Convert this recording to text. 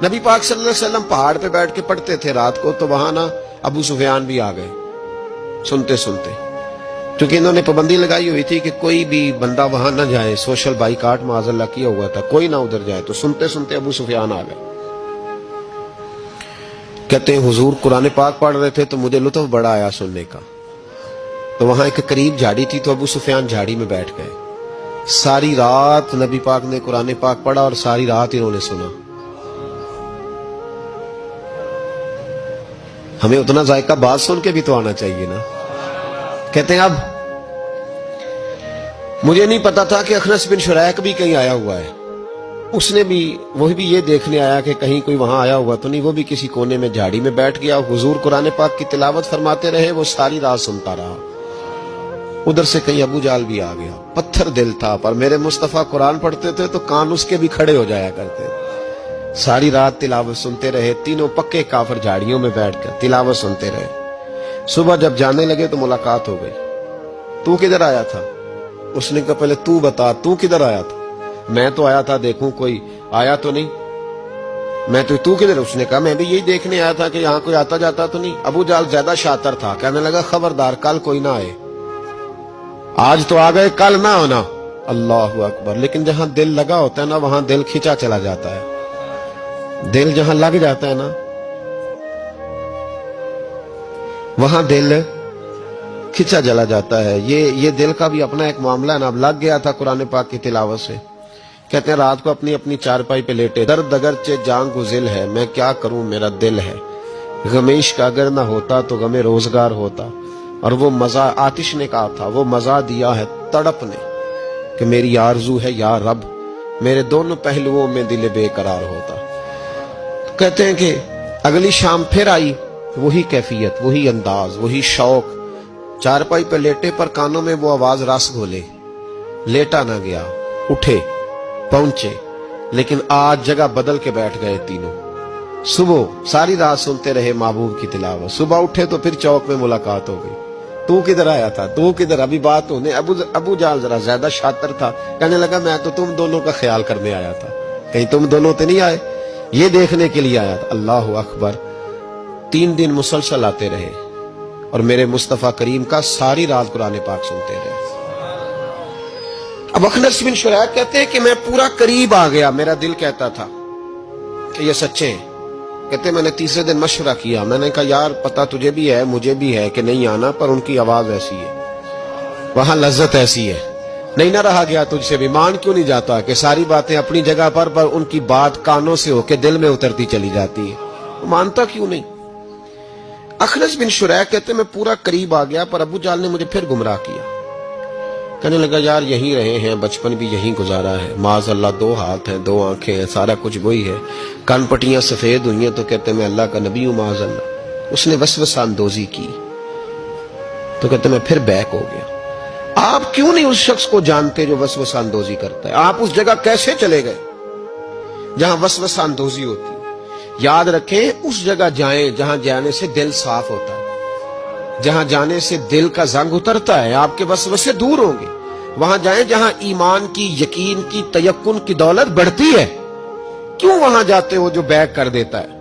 نبی پاک صلی اللہ علیہ وسلم پہاڑ پہ بیٹھ کے پڑھتے تھے رات کو، تو وہاں نا ابو سفیان بھی آ گئے سنتے سنتے، کیونکہ انہوں نے پابندی لگائی ہوئی تھی کہ کوئی بھی بندہ وہاں نہ جائے، سوشل بائیکاٹ معاذ اللہ کیا ہوا تھا، کوئی نہ ادھر جائے، تو سنتے سنتے ابو سفیان آ گئے۔ کہتے ہیں حضور قرآن پاک پڑھ رہے تھے تو مجھے لطف بڑا آیا سننے کا، تو وہاں ایک قریب جھاڑی تھی، تو ابو سفیان جھاڑی میں بیٹھ گئے۔ ساری رات نبی پاک نے قرآن پاک پڑھا اور ساری رات انہوں نے سنا۔ ہمیں اتنا ذائقہ بات سن کے بھی تو آنا چاہیے نا۔ کہتے ہیں اب مجھے نہیں پتا تھا کہ اخنس بن شریک بھی کہیں آیا ہوا ہے، اس نے بھی وہی بھی یہ دیکھنے آیا کہ کہیں کوئی وہاں آیا ہوا تو نہیں، وہ بھی کسی کونے میں جھاڑی میں بیٹھ گیا، حضور قرآن پاک کی تلاوت فرماتے رہے، وہ ساری رات سنتا رہا۔ ادھر سے کہیں ابو جال بھی آ گیا، پتھر دل تھا، پر میرے مصطفیٰ قرآن پڑھتے تھے تو کان اس کے بھی کھڑے ہو جایا کرتے، ساری رات تلاوت سنتے رہے، تینوں پکے کافر جھاڑیوں میں بیٹھ کر تلاوت سنتے رہے۔ صبح جب جانے لگے تو ملاقات ہو گئی، تو کدھر آیا تھا؟ اس نے کہا پہلے تو بتا تو کدھر آیا تھا؟ میں تو آیا تھا دیکھوں کوئی آیا تو نہیں، میں تو کدھر؟ اس نے کہا میں بھی یہی دیکھنے آیا تھا کہ یہاں کوئی آتا جاتا تو نہیں۔ ابو جال زیادہ شاطر تھا، کہنے لگا خبردار کل کوئی نہ آئے، آج تو آ گئے کل نہ ہونا۔ اللہ اکبر۔ لیکن جہاں دل لگا ہوتا ہے نا وہاں دل کھینچا چلا جاتا ہے، دل جہاں لگ جاتا ہے نا وہاں دل کھینچا چلا جاتا ہے۔ یہ دل کا بھی اپنا ایک معاملہ ہے نا۔ اب لگ گیا تھا قرآن پاک کی تلاوت سے۔ کہتے ہیں رات کو اپنی اپنی چارپائی پہ لیٹے، درد اگرچہ جان گزل ہے، میں کیا کروں میرا دل ہے، غم عشق اگر نہ ہوتا تو غم روزگار ہوتا، اور وہ مزہ آتش نے کہا تھا، وہ مزہ دیا ہے تڑپ نے کہ میری آرزو ہے یا رب میرے دونوں پہلوؤں میں دل بے قرار ہوتا۔ کہتے ہیں کہ اگلی شام پھر آئی، وہی کیفیت، وہی انداز، وہی شوق، چارپائی پہ لیٹے پر کانوں میں وہ آواز رس گھولے، لیٹا نہ گیا، اٹھے پہنچے، لیکن آج جگہ بدل کے بیٹھ گئے تینوں۔ صبح ساری رات سنتے رہے محبوب کی تلاوت، صبح اٹھے تو پھر چوک میں ملاقات ہو گئی، تو کدھر آیا تھا، تو کدھر؟ ابھی بات ہونے۔ ابو جال ذرا زیادہ شاطر تھا، کہنے لگا میں تو تم دونوں کا خیال کرنے آیا تھا، کہیں تم دونوں تو نہیں آئے، یہ دیکھنے کے لیے آیا تھا۔ اللہ اکبر۔ 3 دن مسلسل آتے رہے اور میرے مصطفیٰ کریم کا ساری رات قرآن پاک سنتے رہے۔ اب اخنس بن شریک کہتے ہیں کہ میں پورا قریب آ گیا، میرا دل کہتا تھا کہ یہ سچے ہیں۔ کہتے ہیں میں نے تیسرے دن مشورہ کیا، میں نے کہا یار پتہ تجھے بھی ہے مجھے بھی ہے کہ نہیں آنا، پر ان کی آواز ایسی ہے، وہاں لذت ایسی ہے، نہیں نہ رہا گیا تجھ سے بھی۔ مان کیوں نہیں جاتا کہ ساری باتیں اپنی جگہ پر ان کی بات کانوں سے ہو کے دل میں اترتی چلی جاتی ہے، مانتا کیوں نہیں؟ اخنس بن شریک کہتے میں پورا قریب آ گیا، پر ابو جال نے مجھے پھر گمراہ کیا۔ کہنے لگا یار یہیں رہے ہیں، بچپن بھی یہیں گزارا ہے، معاذ اللہ 2 ہاتھ ہیں 2 آنکھیں ہیں، سارا کچھ وہی ہے، کان پٹیاں سفید ہوئی ہیں تو کہتے میں اللہ کا نبی ہوں معاذ اللہ۔ اس نے وسوسہ اندوزی کی تو کہتے میں پھر بیک ہو گیا۔ آپ کیوں نہیں اس شخص کو جانتے جو وسوسہ اندوزی کرتا ہے؟ آپ اس جگہ کیسے چلے گئے جہاں وسوسہ اندوزی ہوتی ہے؟ یاد رکھیں اس جگہ جائیں جہاں جانے سے دل صاف ہوتا ہے، جہاں جانے سے دل کا زنگ اترتا ہے، آپ کے وسوسے دور ہوں گے۔ وہاں جائیں جہاں ایمان کی، یقین کی، تیقن کی دولت بڑھتی ہے۔ کیوں وہاں جاتے ہو جو بیک کر دیتا ہے؟